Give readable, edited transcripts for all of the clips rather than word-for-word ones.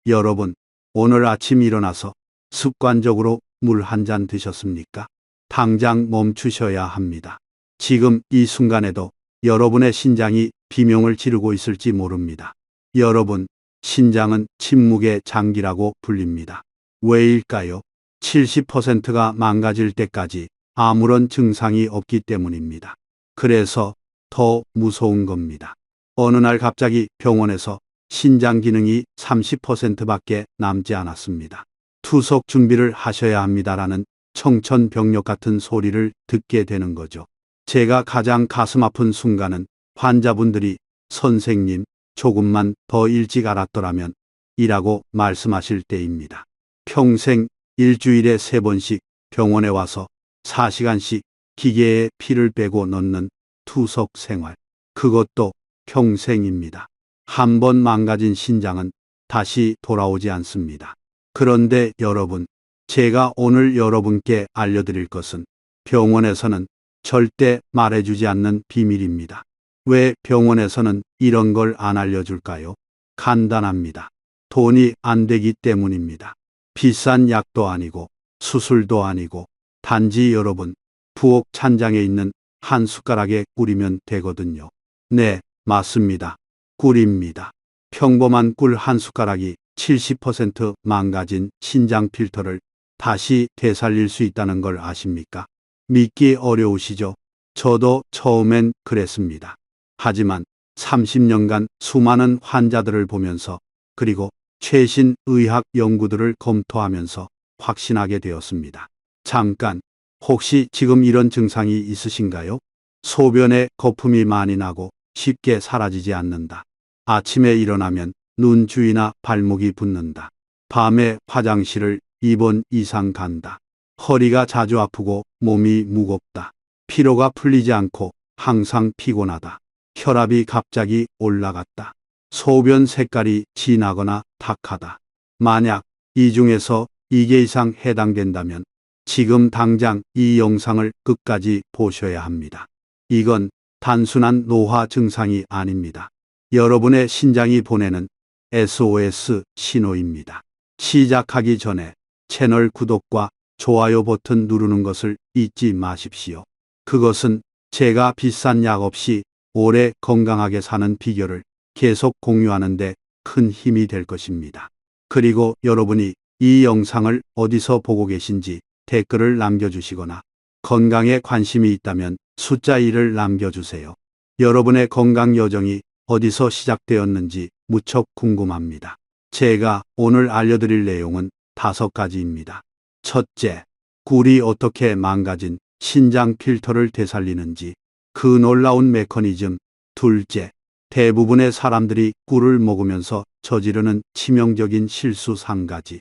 여러분, 오늘 아침 일어나서 습관적으로 물 한 잔 드셨습니까? 당장 멈추셔야 합니다. 지금 이 순간에도 여러분의 신장이 비명을 지르고 있을지 모릅니다. 여러분, 신장은 침묵의 장기라고 불립니다. 왜일까요? 70%가 망가질 때까지 아무런 증상이 없기 때문입니다. 그래서 더 무서운 겁니다. 어느 날 갑자기 병원에서 신장 기능이 30%밖에 남지 않았습니다. 투석 준비를 하셔야 합니다라는 청천벽력 같은 소리를 듣게 되는 거죠. 제가 가장 가슴 아픈 순간은 환자분들이 선생님, 조금만 더 일찍 알았더라면 이라고 말씀하실 때입니다. 평생 일주일에 3번씩 병원에 와서 4시간씩 기계에 피를 빼고 넣는 투석 생활. 그것도 평생입니다. 한 번 망가진 신장은 다시 돌아오지 않습니다. 그런데 여러분, 제가 오늘 여러분께 알려드릴 것은 병원에서는 절대 말해주지 않는 비밀입니다. 왜 병원에서는 이런 걸 안 알려줄까요? 간단합니다. 돈이 안 되기 때문입니다. 비싼 약도 아니고 수술도 아니고 단지 여러분, 부엌 찬장에 있는 한 숟가락에 꿀이면 되거든요. 네, 맞습니다. 꿀입니다. 평범한 꿀 한 숟가락이 70% 망가진 신장 필터를 다시 되살릴 수 있다는 걸 아십니까? 믿기 어려우시죠? 저도 처음엔 그랬습니다. 하지만 30년간 수많은 환자들을 보면서 그리고 최신 의학 연구들을 검토하면서 확신하게 되었습니다. 잠깐, 혹시 지금 이런 증상이 있으신가요? 소변에 거품이 많이 나고 쉽게 사라지지 않는다. 아침에 일어나면 눈 주위나 발목이 붓는다. 밤에 화장실을 2번 이상 간다. 허리가 자주 아프고 몸이 무겁다. 피로가 풀리지 않고 항상 피곤하다. 혈압이 갑자기 올라갔다. 소변 색깔이 진하거나 탁하다. 만약 이 중에서 2개 이상 해당된다면 지금 당장 이 영상을 끝까지 보셔야 합니다. 이건 단순한 노화 증상이 아닙니다. 여러분의 신장이 보내는 SOS 신호입니다. 시작하기 전에 채널 구독과 좋아요 버튼 누르는 것을 잊지 마십시오. 그것은 제가 비싼 약 없이 오래 건강하게 사는 비결을 계속 공유하는데 큰 힘이 될 것입니다. 그리고 여러분이 이 영상을 어디서 보고 계신지 댓글을 남겨주시거나 건강에 관심이 있다면 숫자 1을 남겨주세요. 여러분의 건강 여정이 어디서 시작되었는지 무척 궁금합니다. 제가 오늘 알려드릴 내용은 5가지입니다. 첫째, 꿀이 어떻게 망가진 신장 필터를 되살리는지 그 놀라운 메커니즘. 둘째, 대부분의 사람들이 꿀을 먹으면서 저지르는 치명적인 실수 3가지.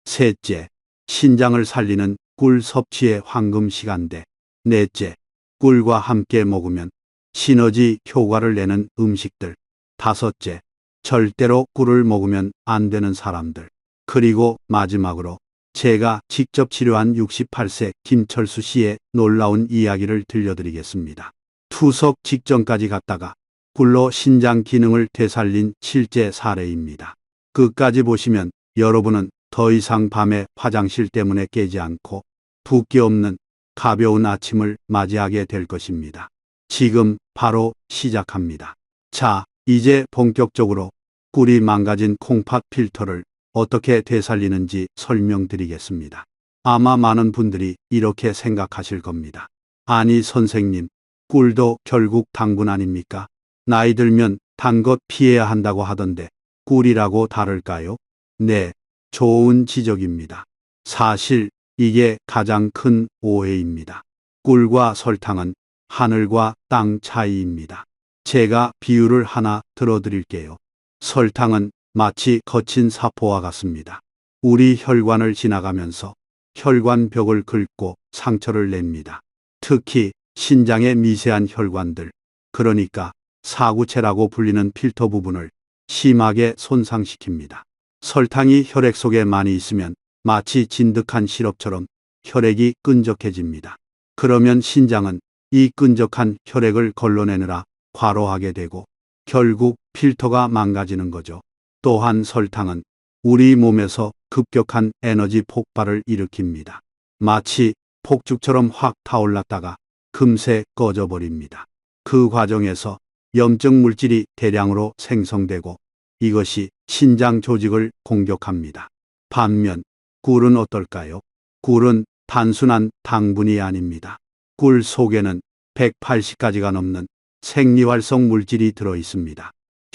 셋째, 신장을 살리는 꿀 섭취의 황금 시간대. 넷째, 꿀과 함께 먹으면 시너지 효과를 내는 음식들. 다섯째, 절대로 꿀을 먹으면 안 되는 사람들. 그리고 마지막으로 제가 직접 치료한 68세 김철수 씨의 놀라운 이야기를 들려드리겠습니다. 투석 직전까지 갔다가 꿀로 신장 기능을 되살린 실제 사례입니다. 끝까지 보시면 여러분은 더 이상 밤에 화장실 때문에 깨지 않고 붓기 없는 가벼운 아침을 맞이하게 될 것입니다. 지금 바로 시작합니다. 자, 이제 본격적으로 꿀이 망가진 콩팥 필터를 어떻게 되살리는지 설명드리겠습니다. 아마 많은 분들이 이렇게 생각하실 겁니다. 아니 선생님, 꿀도 결국 당분 아닙니까? 나이 들면 단 것 피해야 한다고 하던데 꿀이라고 다를까요? 네, 좋은 지적입니다. 사실 이게 가장 큰 오해입니다. 꿀과 설탕은 하늘과 땅 차이입니다. 제가 비유를 하나 들어드릴게요. 설탕은 마치 거친 사포와 같습니다. 우리 혈관을 지나가면서 혈관벽을 긁고 상처를 냅니다. 특히 신장의 미세한 혈관들, 그러니까 사구체라고 불리는 필터 부분을 심하게 손상시킵니다. 설탕이 혈액 속에 많이 있으면 마치 진득한 시럽처럼 혈액이 끈적해집니다. 그러면 신장은 이 끈적한 혈액을 걸러내느라 과로하게 되고 결국 필터가 망가지는 거죠. 또한 설탕은 우리 몸에서 급격한 에너지 폭발을 일으킵니다. 마치 폭죽처럼 확 타올랐다가 금세 꺼져버립니다. 그 과정에서 염증 물질이 대량으로 생성되고 이것이 신장 조직을 공격합니다. 반면 꿀은 어떨까요? 꿀은 단순한 당분이 아닙니다. 꿀 속에는 180가지가 넘는 생리활성 물질이 들어 있습니다.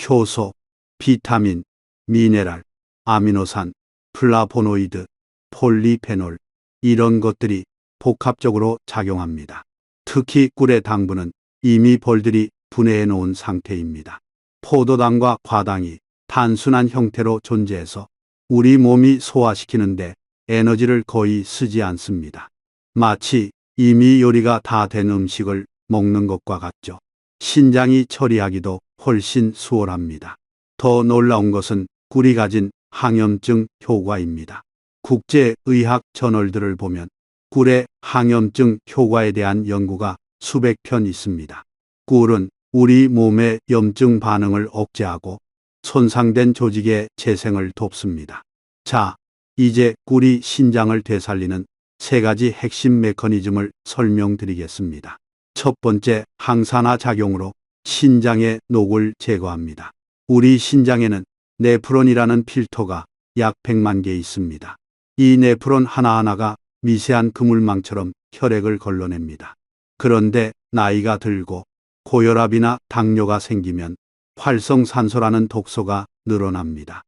효소, 비타민, 미네랄, 아미노산, 플라보노이드, 폴리페놀, 이런 것들이 복합적으로 작용합니다. 특히 꿀의 당분은 이미 벌들이 분해해 놓은 상태입니다. 포도당과 과당이 단순한 형태로 존재해서 우리 몸이 소화시키는데 에너지를 거의 쓰지 않습니다. 마치 이미 요리가 다 된 음식을 먹는 것과 같죠. 신장이 처리하기도 훨씬 수월합니다. 더 놀라운 것은 꿀이 가진 항염증 효과입니다. 국제의학 저널들을 보면 꿀의 항염증 효과에 대한 연구가 수백 편 있습니다. 꿀은 우리 몸의 염증 반응을 억제하고 손상된 조직의 재생을 돕습니다. 자, 이제 꿀이 신장을 되살리는 세 가지 핵심 메커니즘을 설명드리겠습니다. 첫 번째, 항산화 작용으로 신장의 녹을 제거합니다. 우리 신장에는 네프론이라는 필터가 약 100만 개 있습니다. 이 네프론 하나하나가 미세한 그물망처럼 혈액을 걸러냅니다. 그런데 나이가 들고 고혈압이나 당뇨가 생기면 활성산소라는 독소가 늘어납니다.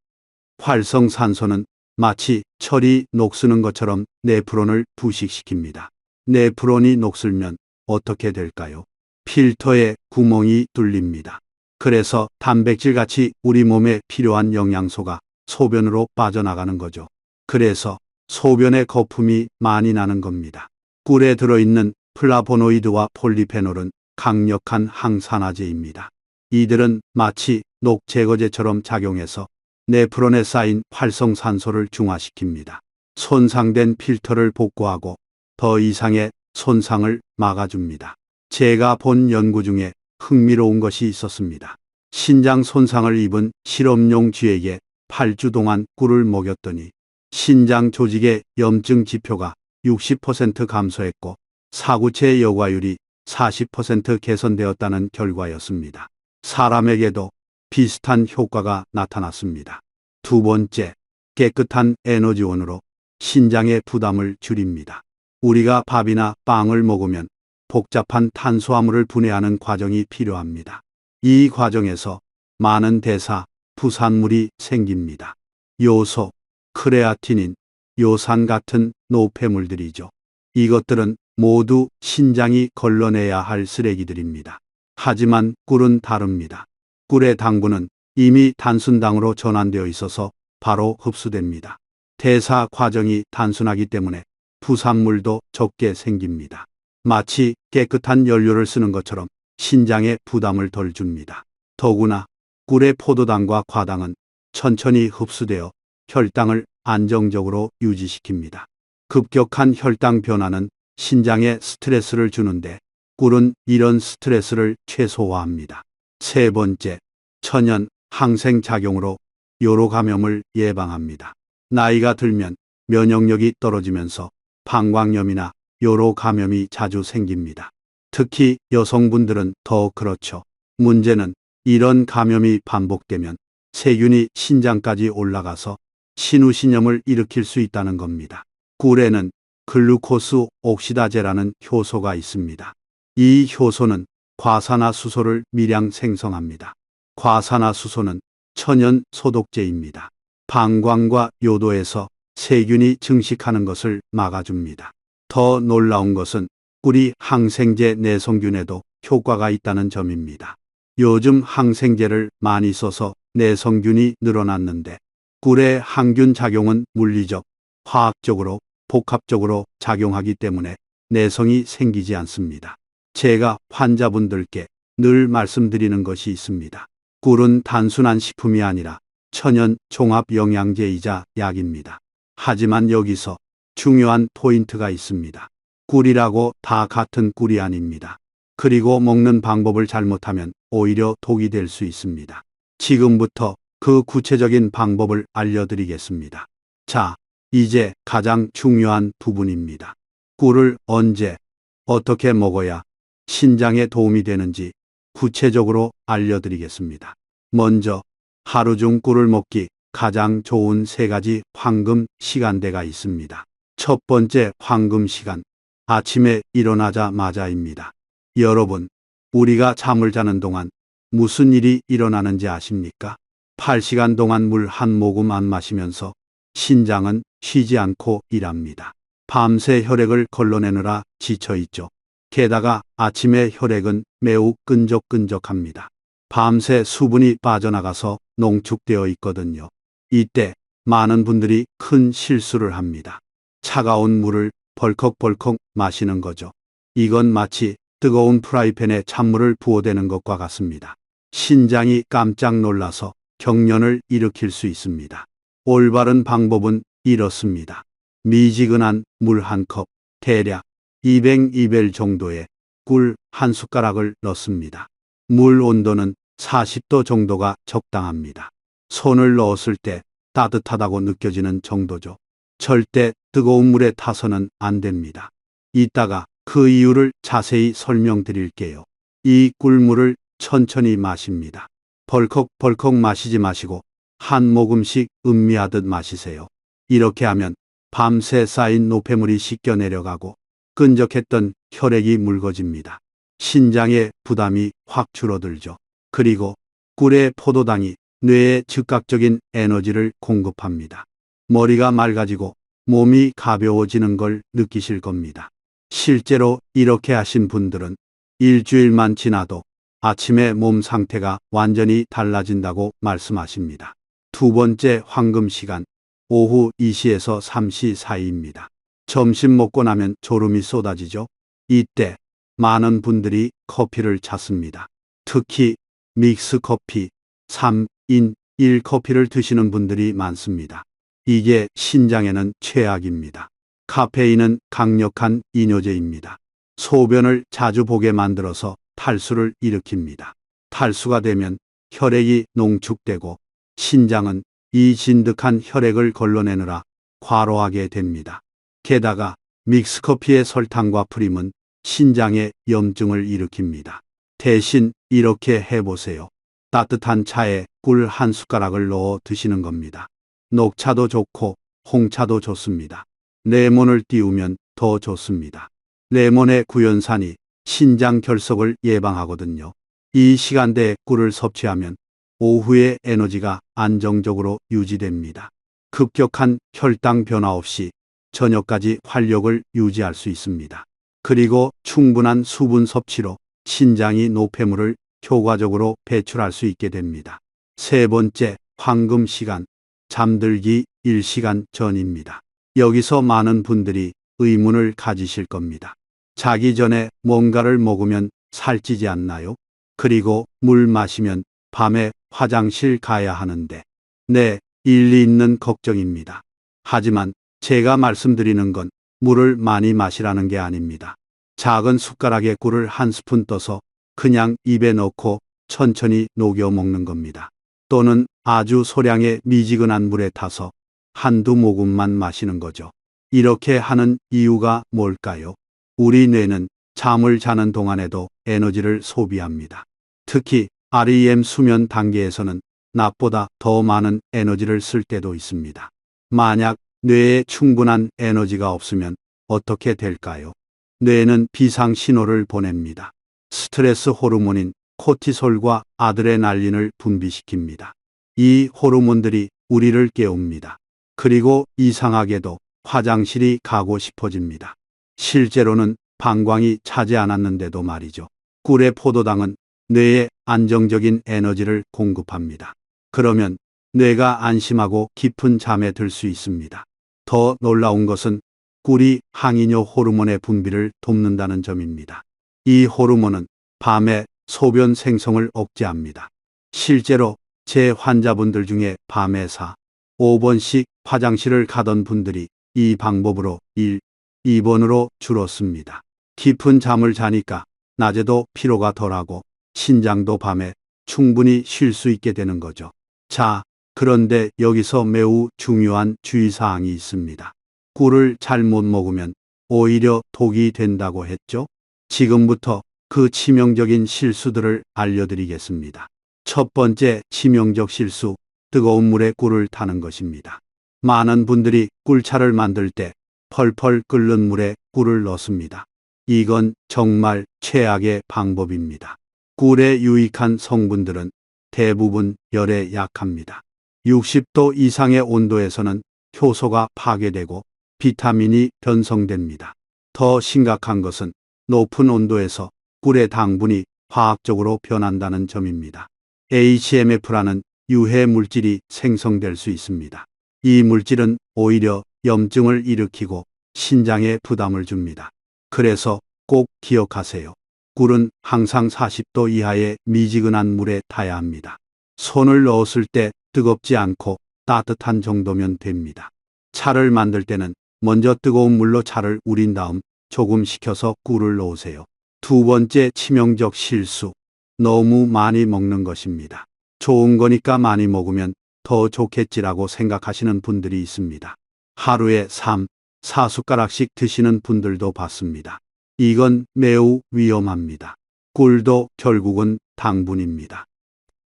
활성산소는 마치 철이 녹쓰는 것처럼 네프론을 부식시킵니다. 네프론이 녹슬면 어떻게 될까요? 필터에 구멍이 뚫립니다. 그래서 단백질같이 우리 몸에 필요한 영양소가 소변으로 빠져나가는 거죠. 그래서 소변에 거품이 많이 나는 겁니다. 꿀에 들어있는 플라보노이드와 폴리페놀은 강력한 항산화제입니다. 이들은 마치 녹 제거제처럼 작용해서 네프론에 쌓인 활성산소를 중화시킵니다. 손상된 필터를 복구하고 더 이상의 손상을 막아줍니다. 제가 본 연구 중에 흥미로운 것이 있었습니다. 신장 손상을 입은 실험용 쥐에게 8주 동안 꿀을 먹였더니 신장 조직의 염증 지표가 60% 감소했고 사구체 여과율이 40% 개선되었다는 결과였습니다. 사람에게도 비슷한 효과가 나타났습니다. 두 번째, 깨끗한 에너지원으로 신장의 부담을 줄입니다. 우리가 밥이나 빵을 먹으면 복잡한 탄수화물을 분해하는 과정이 필요합니다. 이 과정에서 많은 대사, 부산물이 생깁니다. 요소, 크레아티닌, 요산 같은 노폐물들이죠. 이것들은 모두 신장이 걸러내야 할 쓰레기들입니다. 하지만 꿀은 다릅니다. 꿀의 당분은 이미 단순당으로 전환되어 있어서 바로 흡수됩니다. 대사 과정이 단순하기 때문에 부산물도 적게 생깁니다. 마치 깨끗한 연료를 쓰는 것처럼 신장에 부담을 덜 줍니다. 더구나 꿀의 포도당과 과당은 천천히 흡수되어 혈당을 안정적으로 유지시킵니다. 급격한 혈당 변화는 신장에 스트레스를 주는데 꿀은 이런 스트레스를 최소화합니다. 세 번째, 천연 항생 작용으로 요로 감염을 예방합니다. 나이가 들면 면역력이 떨어지면서 방광염이나 요로 감염이 자주 생깁니다. 특히 여성분들은 더 그렇죠. 문제는 이런 감염이 반복되면 세균이 신장까지 올라가서 신우신염을 일으킬 수 있다는 겁니다. 꿀에는 글루코스 옥시다제라는 효소가 있습니다. 이 효소는 과산화수소를 미량 생성합니다. 과산화수소는 천연 소독제입니다. 방광과 요도에서 세균이 증식하는 것을 막아줍니다. 더 놀라운 것은 꿀이 항생제 내성균에도 효과가 있다는 점입니다. 요즘 항생제를 많이 써서 내성균이 늘어났는데 꿀의 항균 작용은 물리적, 화학적으로, 복합적으로 작용하기 때문에 내성이 생기지 않습니다. 제가 환자분들께 늘 말씀드리는 것이 있습니다. 꿀은 단순한 식품이 아니라 천연 종합 영양제이자 약입니다. 하지만 여기서 중요한 포인트가 있습니다. 꿀이라고 다 같은 꿀이 아닙니다. 그리고 먹는 방법을 잘못하면 오히려 독이 될 수 있습니다. 지금부터 그 구체적인 방법을 알려드리겠습니다. 자, 이제 가장 중요한 부분입니다. 꿀을 언제, 어떻게 먹어야 신장에 도움이 되는지 구체적으로 알려드리겠습니다. 먼저 하루 중 꿀을 먹기 가장 좋은 3가지 황금 시간대가 있습니다. 첫 번째 황금 시간, 아침에 일어나자마자입니다. 여러분, 우리가 잠을 자는 동안 무슨 일이 일어나는지 아십니까? 8시간 동안 물 한 모금 안 마시면서 신장은 쉬지 않고 일합니다. 밤새 혈액을 걸러내느라 지쳐있죠. 게다가 아침에 혈액은 매우 끈적끈적합니다. 밤새 수분이 빠져나가서 농축되어 있거든요. 이때 많은 분들이 큰 실수를 합니다. 차가운 물을 벌컥벌컥 마시는 거죠. 이건 마치 뜨거운 프라이팬에 찬물을 부어대는 것과 같습니다. 신장이 깜짝 놀라서 경련을 일으킬 수 있습니다. 올바른 방법은 이렇습니다. 미지근한 물 한 컵, 대략 200ml 정도의 꿀 한 숟가락을 넣습니다. 물 온도는 40도 정도가 적당합니다. 손을 넣었을 때 따뜻하다고 느껴지는 정도죠. 절대 뜨거운 물에 타서는 안 됩니다. 이따가 그 이유를 자세히 설명드릴게요. 이 꿀물을 천천히 마십니다. 벌컥벌컥 마시지 마시고 한 모금씩 음미하듯 마시세요. 이렇게 하면 밤새 쌓인 노폐물이 씻겨 내려가고 끈적했던 혈액이 묽어집니다. 신장의 부담이 확 줄어들죠. 그리고 꿀의 포도당이 뇌에 즉각적인 에너지를 공급합니다. 머리가 맑아지고 몸이 가벼워지는 걸 느끼실 겁니다. 실제로 이렇게 하신 분들은 일주일만 지나도 아침에 몸 상태가 완전히 달라진다고 말씀하십니다. 두 번째 황금 시간, 오후 2시에서 3시 사이입니다. 점심 먹고 나면 졸음이 쏟아지죠. 이때 많은 분들이 커피를 찾습니다. 특히 믹스 커피, 3인 1 커피를 드시는 분들이 많습니다. 이게 신장에는 최악입니다. 카페인은 강력한 이뇨제입니다. 소변을 자주 보게 만들어서 탈수를 일으킵니다. 탈수가 되면 혈액이 농축되고 신장은 이 진득한 혈액을 걸러내느라 과로하게 됩니다. 게다가 믹스커피의 설탕과 프림은 신장에 염증을 일으킵니다. 대신 이렇게 해보세요. 따뜻한 차에 꿀 한 숟가락을 넣어 드시는 겁니다. 녹차도 좋고 홍차도 좋습니다. 레몬을 띄우면 더 좋습니다. 레몬의 구연산이 신장 결석을 예방하거든요. 이 시간대에 꿀을 섭취하면 오후에 에너지가 안정적으로 유지됩니다. 급격한 혈당 변화 없이 저녁까지 활력을 유지할 수 있습니다. 그리고 충분한 수분 섭취로 신장이 노폐물을 효과적으로 배출할 수 있게 됩니다. 세 번째 황금 시간, 잠들기 1시간 전입니다. 여기서 많은 분들이 의문을 가지실 겁니다. 자기 전에 뭔가를 먹으면 살찌지 않나요? 그리고 물 마시면 밤에 화장실 가야 하는데. 네, 일리 있는 걱정입니다. 하지만 제가 말씀드리는 건 물을 많이 마시라는 게 아닙니다. 작은 숟가락에 꿀을 한 스푼 떠서 그냥 입에 넣고 천천히 녹여 먹는 겁니다. 또는 아주 소량의 미지근한 물에 타서 한두 모금만 마시는 거죠. 이렇게 하는 이유가 뭘까요? 우리 뇌는 잠을 자는 동안에도 에너지를 소비합니다. 특히 REM 수면 단계에서는 낮보다 더 많은 에너지를 쓸 때도 있습니다. 만약 뇌에 충분한 에너지가 없으면 어떻게 될까요? 뇌는 비상 신호를 보냅니다. 스트레스 호르몬인 코티솔과 아드레날린을 분비시킵니다. 이 호르몬들이 우리를 깨웁니다. 그리고 이상하게도 화장실이 가고 싶어집니다. 실제로는 방광이 차지 않았는데도 말이죠. 꿀의 포도당은 뇌에 안정적인 에너지를 공급합니다. 그러면 뇌가 안심하고 깊은 잠에 들 수 있습니다. 더 놀라운 것은 꿀이 항이뇨 호르몬의 분비를 돕는다는 점입니다. 이 호르몬은 밤에 소변 생성을 억제합니다. 실제로 제 환자분들 중에 밤에 4, 5번씩 화장실을 가던 분들이 이 방법으로 1, 2번으로 줄었습니다. 깊은 잠을 자니까 낮에도 피로가 덜하고 신장도 밤에 충분히 쉴 수 있게 되는 거죠. 자, 그런데 여기서 매우 중요한 주의사항이 있습니다. 꿀을 잘못 먹으면 오히려 독이 된다고 했죠? 지금부터 그 치명적인 실수들을 알려드리겠습니다. 첫 번째 치명적 실수, 뜨거운 물에 꿀을 타는 것입니다. 많은 분들이 꿀차를 만들 때 펄펄 끓는 물에 꿀을 넣습니다. 이건 정말 최악의 방법입니다. 꿀의 유익한 성분들은 대부분 열에 약합니다. 60도 이상의 온도에서는 효소가 파괴되고 비타민이 변성됩니다. 더 심각한 것은 높은 온도에서 꿀의 당분이 화학적으로 변한다는 점입니다. HMF라는 유해 물질이 생성될 수 있습니다. 이 물질은 오히려 염증을 일으키고 신장에 부담을 줍니다. 그래서 꼭 기억하세요. 꿀은 항상 40도 이하의 미지근한 물에 타야 합니다. 손을 넣었을 때 뜨겁지 않고 따뜻한 정도면 됩니다. 차를 만들 때는 먼저 뜨거운 물로 차를 우린 다음 조금 식혀서 꿀을 넣으세요. 두 번째 치명적 실수, 너무 많이 먹는 것입니다. 좋은 거니까 많이 먹으면 더 좋겠지라고 생각하시는 분들이 있습니다. 하루에 3, 4숟가락씩 드시는 분들도 봤습니다. 이건 매우 위험합니다. 꿀도 결국은 당분입니다.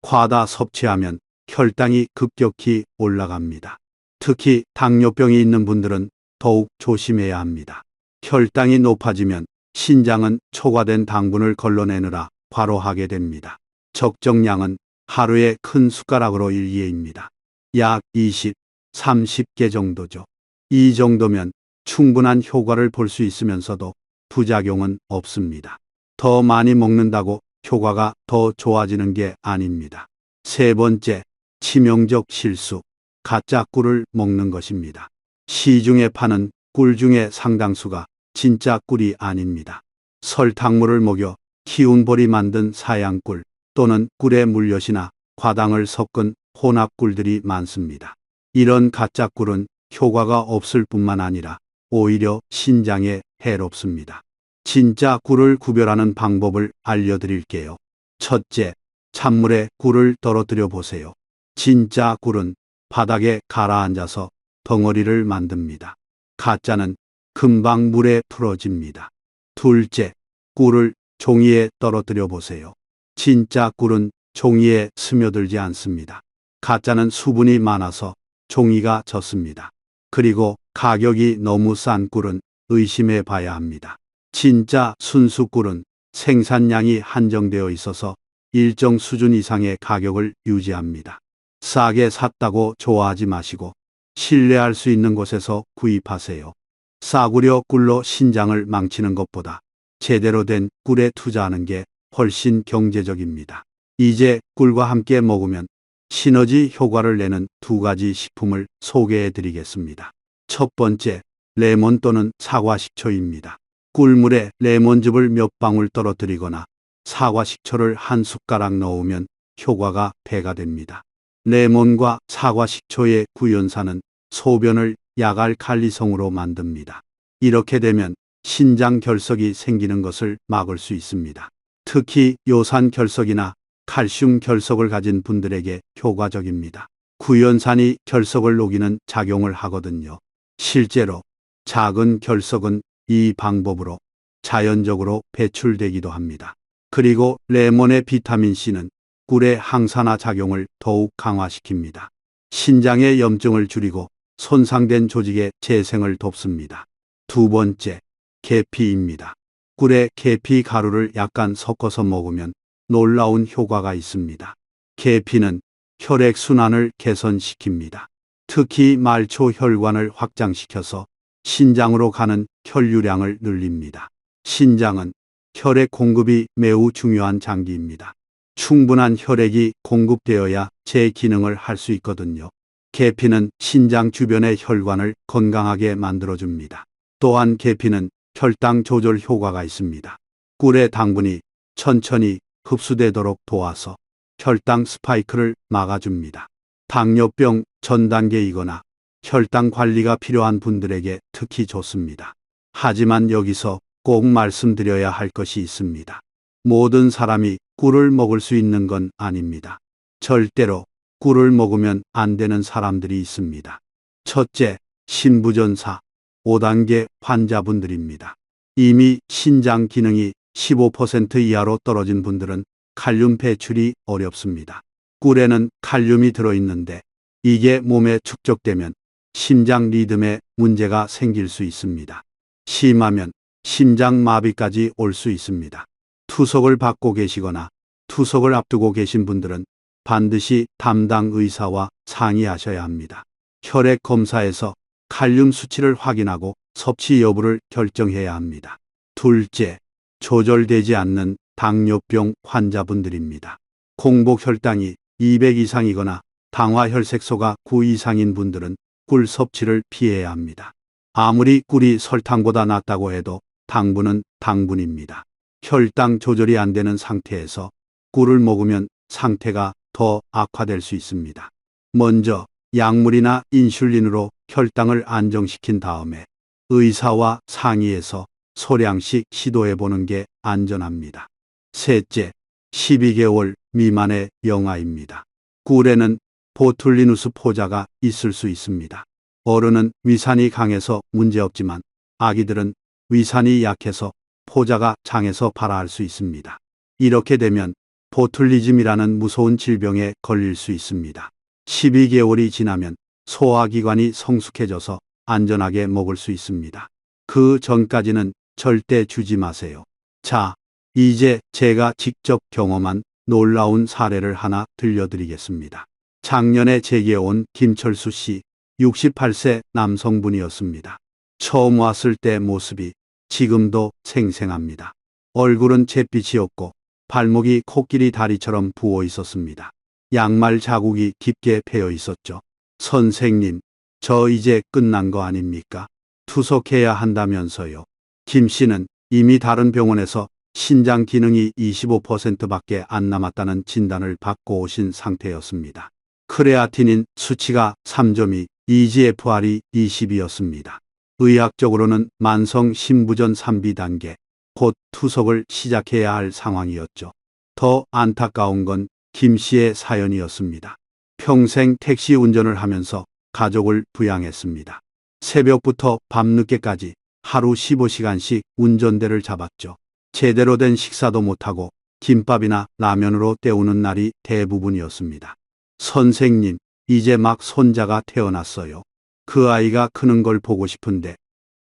과다 섭취하면 혈당이 급격히 올라갑니다. 특히 당뇨병이 있는 분들은 더욱 조심해야 합니다. 혈당이 높아지면 신장은 초과된 당분을 걸러내느라 과로하게 됩니다. 적정량은 하루에 큰 숟가락으로 일기예입니다. 약 20, 30개 정도죠. 이 정도면 충분한 효과를 볼 수 있으면서도 부작용은 없습니다. 더 많이 먹는다고 효과가 더 좋아지는 게 아닙니다. 세 번째, 치명적 실수, 가짜 꿀을 먹는 것입니다. 시중에 파는 꿀 중에 상당수가 진짜 꿀이 아닙니다. 설탕물을 먹여 키운 벌이 만든 사양꿀 또는 꿀의 물엿이나 과당을 섞은 혼합꿀들이 많습니다. 이런 가짜 꿀은 효과가 없을 뿐만 아니라 오히려 신장에 해롭습니다. 진짜 꿀을 구별하는 방법을 알려드릴게요. 첫째, 찬물에 꿀을 떨어뜨려 보세요. 진짜 꿀은 바닥에 가라앉아서 덩어리를 만듭니다. 가짜는 금방 물에 풀어집니다. 둘째, 꿀을 종이에 떨어뜨려 보세요. 진짜 꿀은 종이에 스며들지 않습니다. 가짜는 수분이 많아서 종이가 젖습니다. 그리고 가격이 너무 싼 꿀은 의심해 봐야 합니다. 진짜 순수 꿀은 생산량이 한정되어 있어서 일정 수준 이상의 가격을 유지합니다. 싸게 샀다고 좋아하지 마시고 신뢰할 수 있는 곳에서 구입하세요. 싸구려 꿀로 신장을 망치는 것보다 제대로 된 꿀에 투자하는 게 훨씬 경제적입니다. 이제 꿀과 함께 먹으면 시너지 효과를 내는 두 가지 식품을 소개해 드리겠습니다. 첫 번째, 레몬 또는 사과 식초입니다. 꿀물에 레몬즙을 몇 방울 떨어뜨리거나 사과 식초를 한 숟가락 넣으면 효과가 배가 됩니다. 레몬과 사과 식초의 구연산은 소변을 야갈칼리성으로 만듭니다. 이렇게 되면 신장 결석이 생기는 것을 막을 수 있습니다. 특히 요산 결석이나 칼슘 결석을 가진 분들에게 효과적입니다. 구연산이 결석을 녹이는 작용을 하거든요. 실제로 작은 결석은 이 방법으로 자연적으로 배출되기도 합니다. 그리고 레몬의 비타민C는 꿀의 항산화 작용을 더욱 강화시킵니다. 신장의 염증을 줄이고 손상된 조직의 재생을 돕습니다. 두 번째, 계피입니다. 꿀에 계피 가루를 약간 섞어서 먹으면 놀라운 효과가 있습니다. 계피는 혈액순환을 개선시킵니다. 특히 말초 혈관을 확장시켜서 신장으로 가는 혈류량을 늘립니다. 신장은 혈액 공급이 매우 중요한 장기입니다. 충분한 혈액이 공급되어야 제 기능을 할 수 있거든요. 계피는 신장 주변의 혈관을 건강하게 만들어줍니다. 또한 계피는 혈당 조절 효과가 있습니다. 꿀의 당분이 천천히 흡수되도록 도와서 혈당 스파이크를 막아줍니다. 당뇨병 전 단계이거나 혈당 관리가 필요한 분들에게 특히 좋습니다. 하지만 여기서 꼭 말씀드려야 할 것이 있습니다. 모든 사람이 꿀을 먹을 수 있는 건 아닙니다. 절대로 꿀을 먹으면 안 되는 사람들이 있습니다. 첫째, 신부전사 5단계 환자분들입니다. 이미 신장 기능이 15% 이하로 떨어진 분들은 칼륨 배출이 어렵습니다. 꿀에는 칼륨이 들어있는데 이게 몸에 축적되면 심장 리듬에 문제가 생길 수 있습니다. 심하면 심장 마비까지 올 수 있습니다. 투석을 받고 계시거나 투석을 앞두고 계신 분들은 반드시 담당 의사와 상의하셔야 합니다. 혈액 검사에서 칼륨 수치를 확인하고 섭취 여부를 결정해야 합니다. 둘째, 조절되지 않는 당뇨병 환자분들입니다. 공복 혈당이 200 이상이거나 당화 혈색소가 9 이상인 분들은 꿀 섭취를 피해야 합니다. 아무리 꿀이 설탕보다 낫다고 해도 당분은 당분입니다. 혈당 조절이 안 되는 상태에서 꿀을 먹으면 상태가 더 악화될 수 있습니다. 먼저 약물이나 인슐린으로 혈당을 안정시킨 다음에 의사와 상의해서 소량씩 시도해 보는 게 안전합니다. 셋째, 12개월 미만의 영아입니다. 꿀에는 보툴리누스 포자가 있을 수 있습니다. 어른은 위산이 강해서 문제없지만 아기들은 위산이 약해서 포자가 장에서 발화할 수 있습니다. 이렇게 되면 보툴리즘이라는 무서운 질병에 걸릴 수 있습니다. 12개월이 지나면 소화기관이 성숙해져서 안전하게 먹을 수 있습니다. 그 전까지는 절대 주지 마세요. 자, 이제 제가 직접 경험한 놀라운 사례를 하나 들려드리겠습니다. 작년에 제게 온 김철수 씨, 68세 남성분이었습니다. 처음 왔을 때 모습이 지금도 생생합니다. 얼굴은 잿빛이었고 발목이 코끼리 다리처럼 부어 있었습니다. 양말 자국이 깊게 패여 있었죠. 선생님, 저 이제 끝난 거 아닙니까? 투석해야 한다면서요. 김 씨는 이미 다른 병원에서 신장 기능이 25%밖에 안 남았다는 진단을 받고 오신 상태였습니다. 크레아티닌 수치가 3.2, EGFR이 20이었습니다. 의학적으로는 만성 신부전 3B 단계, 곧 투석을 시작해야 할 상황이었죠. 더 안타까운 건 김 씨의 사연이었습니다. 평생 택시 운전을 하면서 가족을 부양했습니다. 새벽부터 밤늦게까지 하루 15시간씩 운전대를 잡았죠. 제대로 된 식사도 못하고 김밥이나 라면으로 때우는 날이 대부분이었습니다. 선생님, 이제 막 손자가 태어났어요. 그 아이가 크는 걸 보고 싶은데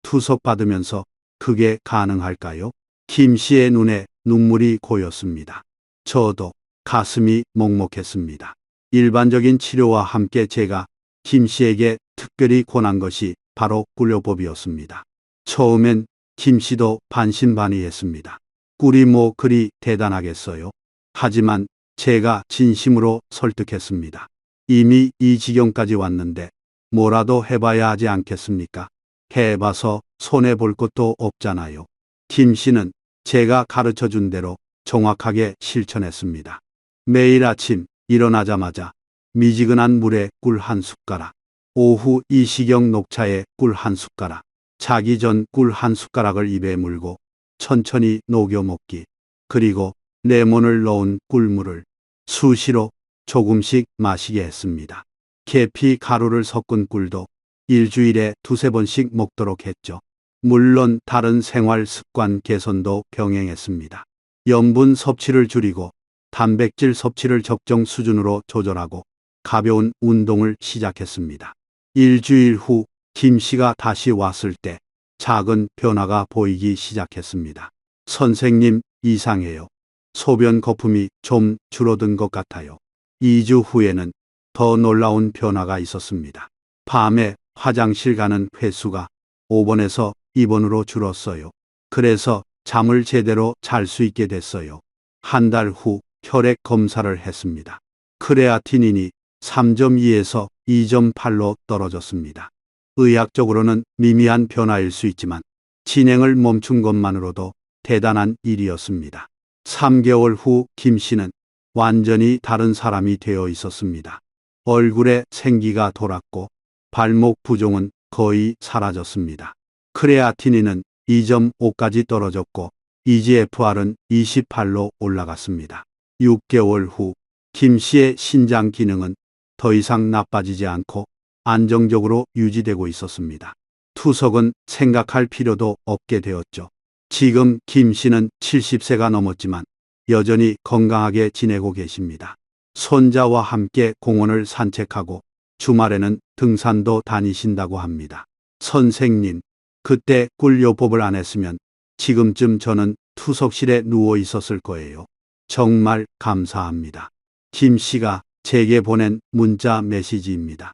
투석받으면서 그게 가능할까요? 김 씨의 눈에 눈물이 고였습니다. 저도 가슴이 먹먹했습니다. 일반적인 치료와 함께 제가 김 씨에게 특별히 권한 것이 바로 꿀요법이었습니다. 처음엔 김 씨도 반신반의했습니다. 꿀이 뭐 그리 대단하겠어요? 하지만 제가 진심으로 설득했습니다. 이미 이 지경까지 왔는데 뭐라도 해봐야 하지 않겠습니까? 해봐서 손해볼 것도 없잖아요. 김 씨는 제가 가르쳐준 대로 정확하게 실천했습니다. 매일 아침 일어나자마자 미지근한 물에 꿀 한 숟가락, 오후 이시경 녹차에 꿀 한 숟가락, 자기 전 꿀 한 숟가락을 입에 물고 천천히 녹여 먹기, 그리고 레몬을 넣은 꿀물을 수시로 조금씩 마시게 했습니다. 계피 가루를 섞은 꿀도 일주일에 2~3번씩 먹도록 했죠. 물론 다른 생활 습관 개선도 병행했습니다. 염분 섭취를 줄이고 단백질 섭취를 적정 수준으로 조절하고 가벼운 운동을 시작했습니다. 일주일 후 김 씨가 다시 왔을 때 작은 변화가 보이기 시작했습니다. 선생님, 이상해요. 소변 거품이 좀 줄어든 것 같아요. 2주 후에는 더 놀라운 변화가 있었습니다. 밤에 화장실 가는 횟수가 5번에서 2번으로 줄었어요. 그래서 잠을 제대로 잘 수 있게 됐어요. 한 달 후 혈액 검사를 했습니다. 크레아티닌이 3.2에서 2.8로 떨어졌습니다. 의학적으로는 미미한 변화일 수 있지만 진행을 멈춘 것만으로도 대단한 일이었습니다. 3개월 후 김 씨는 완전히 다른 사람이 되어 있었습니다. 얼굴에 생기가 돌았고 발목 부종은 거의 사라졌습니다. 크레아티닌은 2.5까지 떨어졌고 EGFR은 28로 올라갔습니다. 6개월 후 김 씨의 신장 기능은 더 이상 나빠지지 않고 안정적으로 유지되고 있었습니다. 투석은 생각할 필요도 없게 되었죠. 지금 김 씨는 70세가 넘었지만 여전히 건강하게 지내고 계십니다. 손자와 함께 공원을 산책하고 주말에는 등산도 다니신다고 합니다. 선생님, 그때 꿀요법을 안 했으면 지금쯤 저는 투석실에 누워 있었을 거예요. 정말 감사합니다. 김 씨가 제게 보낸 문자 메시지입니다.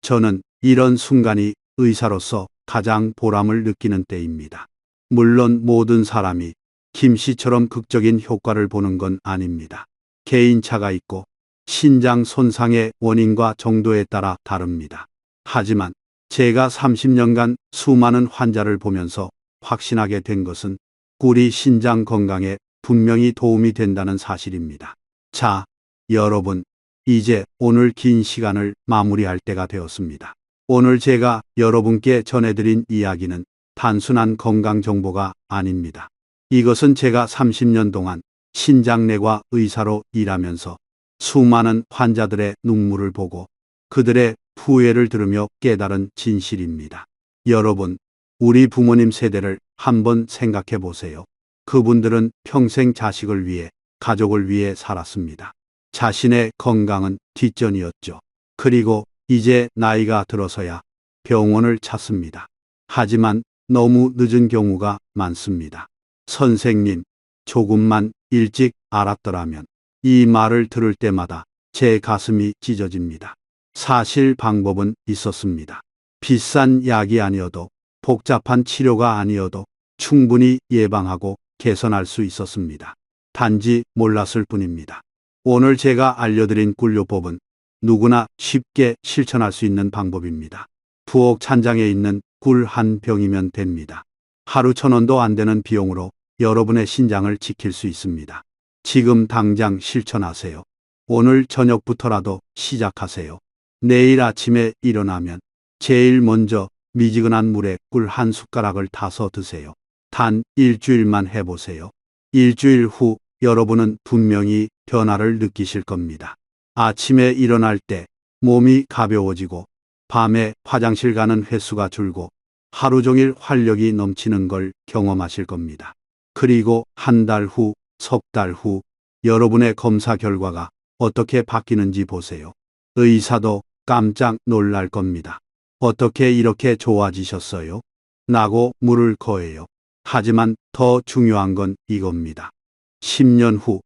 저는 이런 순간이 의사로서 가장 보람을 느끼는 때입니다. 물론 모든 사람이 김 씨처럼 극적인 효과를 보는 건 아닙니다. 개인차가 있고 신장 손상의 원인과 정도에 따라 다릅니다. 하지만 제가 30년간 수많은 환자를 보면서 확신하게 된 것은 꿀이 신장 건강에 분명히 도움이 된다는 사실입니다. 자, 여러분, 이제 오늘 긴 시간을 마무리할 때가 되었습니다. 오늘 제가 여러분께 전해드린 이야기는 단순한 건강 정보가 아닙니다. 이것은 제가 30년 동안 신장내과 의사로 일하면서 수많은 환자들의 눈물을 보고 그들의 후회를 들으며 깨달은 진실입니다. 여러분, 우리 부모님 세대를 한번 생각해 보세요. 그분들은 평생 자식을 위해, 가족을 위해 살았습니다. 자신의 건강은 뒷전이었죠. 그리고 이제 나이가 들어서야 병원을 찾습니다. 하지만 너무 늦은 경우가 많습니다. 선생님, 조금만 일찍 알았더라면. 이 말을 들을 때마다 제 가슴이 찢어집니다. 사실 방법은 있었습니다. 비싼 약이 아니어도, 복잡한 치료가 아니어도 충분히 예방하고 개선할 수 있었습니다. 단지 몰랐을 뿐입니다. 오늘 제가 알려드린 꿀요법은 누구나 쉽게 실천할 수 있는 방법입니다. 부엌 찬장에 있는 꿀 한 병이면 됩니다. 하루 1,000원도 안 되는 비용으로 여러분의 신장을 지킬 수 있습니다. 지금 당장 실천하세요. 오늘 저녁부터라도 시작하세요. 내일 아침에 일어나면 제일 먼저 미지근한 물에 꿀 한 숟가락을 타서 드세요. 단 일주일만 해보세요. 일주일 후 여러분은 분명히 변화를 느끼실 겁니다. 아침에 일어날 때 몸이 가벼워지고 밤에 화장실 가는 횟수가 줄고 하루 종일 활력이 넘치는 걸 경험하실 겁니다. 그리고 한 달 후, 석 달 후 여러분의 검사 결과가 어떻게 바뀌는지 보세요. 의사도 깜짝 놀랄 겁니다. 어떻게 이렇게 좋아지셨어요? 라고 물을 거예요. 하지만 더 중요한 건 이겁니다. 10년 후,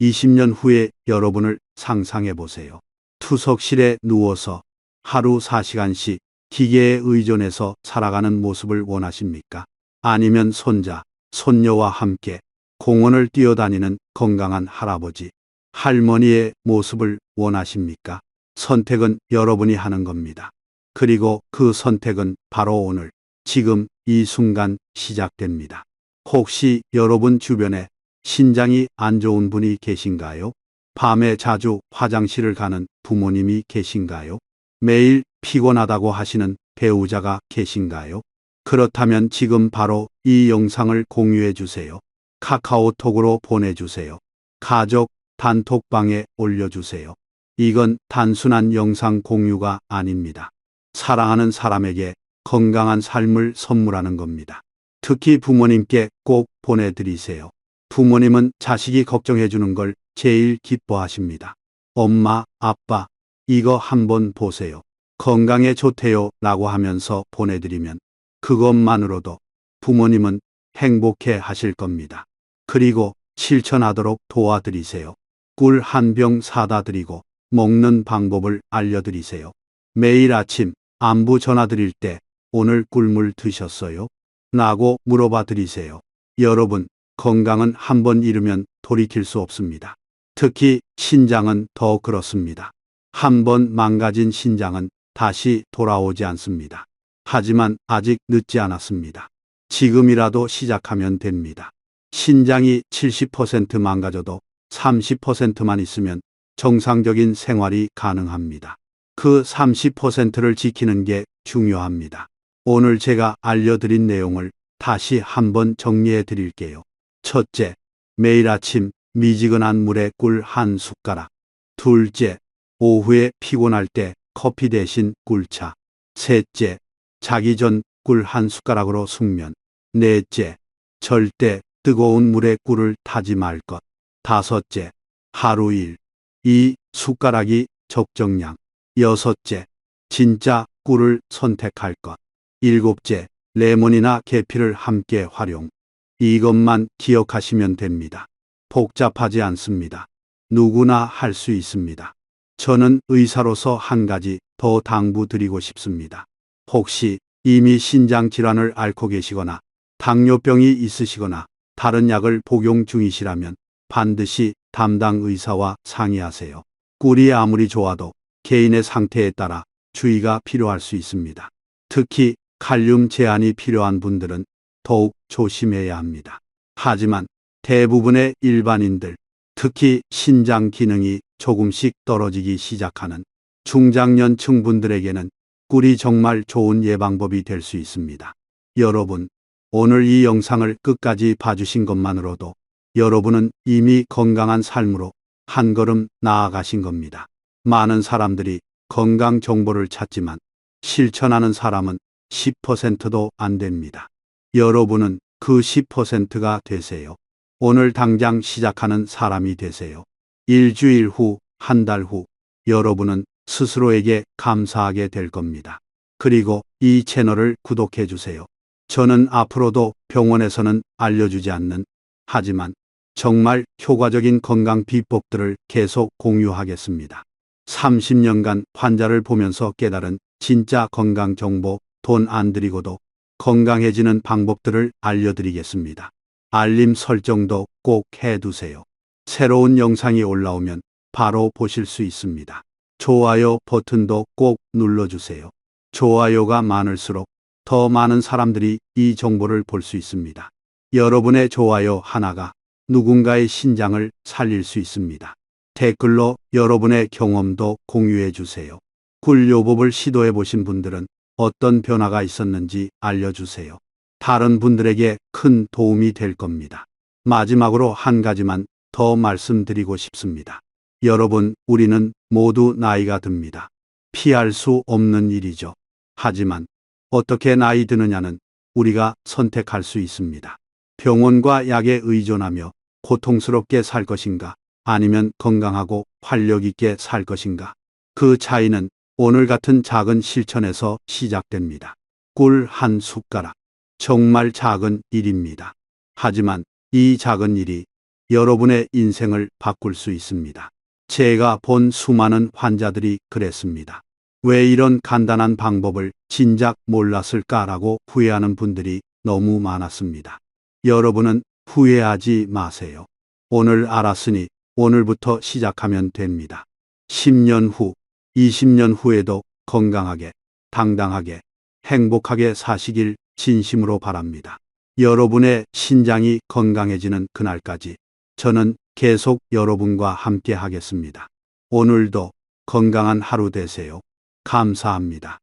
20년 후에 여러분을 상상해 보세요. 투석실에 누워서 하루 4시간씩 기계에 의존해서 살아가는 모습을 원하십니까? 아니면 손자, 손녀와 함께 공원을 뛰어다니는 건강한 할아버지, 할머니의 모습을 원하십니까? 선택은 여러분이 하는 겁니다. 그리고 그 선택은 바로 오늘, 지금 이 순간 시작됩니다. 혹시 여러분 주변에 신장이 안 좋은 분이 계신가요? 밤에 자주 화장실을 가는 부모님이 계신가요? 매일 피곤하다고 하시는 배우자가 계신가요? 그렇다면 지금 바로 이 영상을 공유해 주세요. 카카오톡으로 보내주세요. 가족 단톡방에 올려주세요. 이건 단순한 영상 공유가 아닙니다. 사랑하는 사람에게 건강한 삶을 선물하는 겁니다. 특히 부모님께 꼭 보내드리세요. 부모님은 자식이 걱정해 주는 걸 제일 기뻐하십니다. 엄마, 아빠, 이거 한번 보세요. 건강에 좋대요 라고 하면서 보내드리면 그것만으로도 부모님은 행복해 하실 겁니다. 그리고 실천하도록 도와드리세요. 꿀 한 병 사다 드리고 먹는 방법을 알려드리세요. 매일 아침 안부 전화 드릴 때 오늘 꿀물 드셨어요? 라고 물어봐 드리세요. 여러분, 건강은 한번 잃으면 돌이킬 수 없습니다. 특히 신장은 더 그렇습니다. 한번 망가진 신장은 다시 돌아오지 않습니다. 하지만 아직 늦지 않았습니다. 지금이라도 시작하면 됩니다. 신장이 70% 망가져도 30%만 있으면 정상적인 생활이 가능합니다. 그 30%를 지키는 게 중요합니다. 오늘 제가 알려드린 내용을 다시 한번 정리해 드릴게요. 첫째, 매일 아침 미지근한 물에 꿀 한 숟가락. 둘째, 오후에 피곤할 때 커피 대신 꿀차. 셋째, 자기 전 꿀 한 숟가락으로 숙면. 넷째, 절대 뜨거운 물에 꿀을 타지 말 것. 다섯째, 하루 1, 2 숟가락이 적정량. 여섯째, 진짜 꿀을 선택할 것. 일곱째, 레몬이나 계피를 함께 활용. 이것만 기억하시면 됩니다. 복잡하지 않습니다. 누구나 할 수 있습니다. 저는 의사로서 한 가지 더 당부드리고 싶습니다. 혹시 이미 신장 질환을 앓고 계시거나 당뇨병이 있으시거나 다른 약을 복용 중이시라면 반드시 담당 의사와 상의하세요. 꿀이 아무리 좋아도 개인의 상태에 따라 주의가 필요할 수 있습니다. 특히 칼륨 제한이 필요한 분들은 더욱 조심해야 합니다. 하지만 대부분의 일반인들, 특히 신장 기능이 조금씩 떨어지기 시작하는 중장년층 분들에게는 꿀이 정말 좋은 예방법이 될 수 있습니다. 여러분, 오늘 이 영상을 끝까지 봐주신 것만으로도 여러분은 이미 건강한 삶으로 한 걸음 나아가신 겁니다. 많은 사람들이 건강 정보를 찾지만 실천하는 사람은 10%도 안 됩니다. 여러분은 그 10%가 되세요. 오늘 당장 시작하는 사람이 되세요. 일주일 후, 한 달 후, 여러분은 스스로에게 감사하게 될 겁니다. 그리고 이 채널을 구독해 주세요. 저는 앞으로도 병원에서는 알려주지 않는, 하지만 정말 효과적인 건강 비법들을 계속 공유하겠습니다. 30년간 환자를 보면서 깨달은 진짜 건강 정보, 돈 안 들이고도 건강해지는 방법들을 알려드리겠습니다. 알림 설정도 꼭 해두세요. 새로운 영상이 올라오면 바로 보실 수 있습니다. 좋아요 버튼도 꼭 눌러주세요. 좋아요가 많을수록 더 많은 사람들이 이 정보를 볼 수 있습니다. 여러분의 좋아요 하나가 누군가의 신장을 살릴 수 있습니다. 댓글로 여러분의 경험도 공유해 주세요. 꿀요법을 시도해 보신 분들은 어떤 변화가 있었는지 알려주세요. 다른 분들에게 큰 도움이 될 겁니다. 마지막으로 한 가지만 더 말씀드리고 싶습니다. 여러분, 우리는 모두 나이가 듭니다. 피할 수 없는 일이죠. 하지만 어떻게 나이 드느냐는 우리가 선택할 수 있습니다. 병원과 약에 의존하며 고통스럽게 살 것인가, 아니면 건강하고 활력 있게 살 것인가. 그 차이는 오늘 같은 작은 실천에서 시작됩니다. 꿀 한 숟가락. 정말 작은 일입니다. 하지만 이 작은 일이 여러분의 인생을 바꿀 수 있습니다. 제가 본 수많은 환자들이 그랬습니다. 왜 이런 간단한 방법을 진작 몰랐을까라고 후회하는 분들이 너무 많았습니다. 여러분은 후회하지 마세요. 오늘 알았으니 오늘부터 시작하면 됩니다. 10년 후, 20년 후에도 건강하게, 당당하게, 행복하게 사시길 진심으로 바랍니다. 여러분의 신장이 건강해지는 그날까지 저는 계속 여러분과 함께 하겠습니다. 오늘도 건강한 하루 되세요. 감사합니다.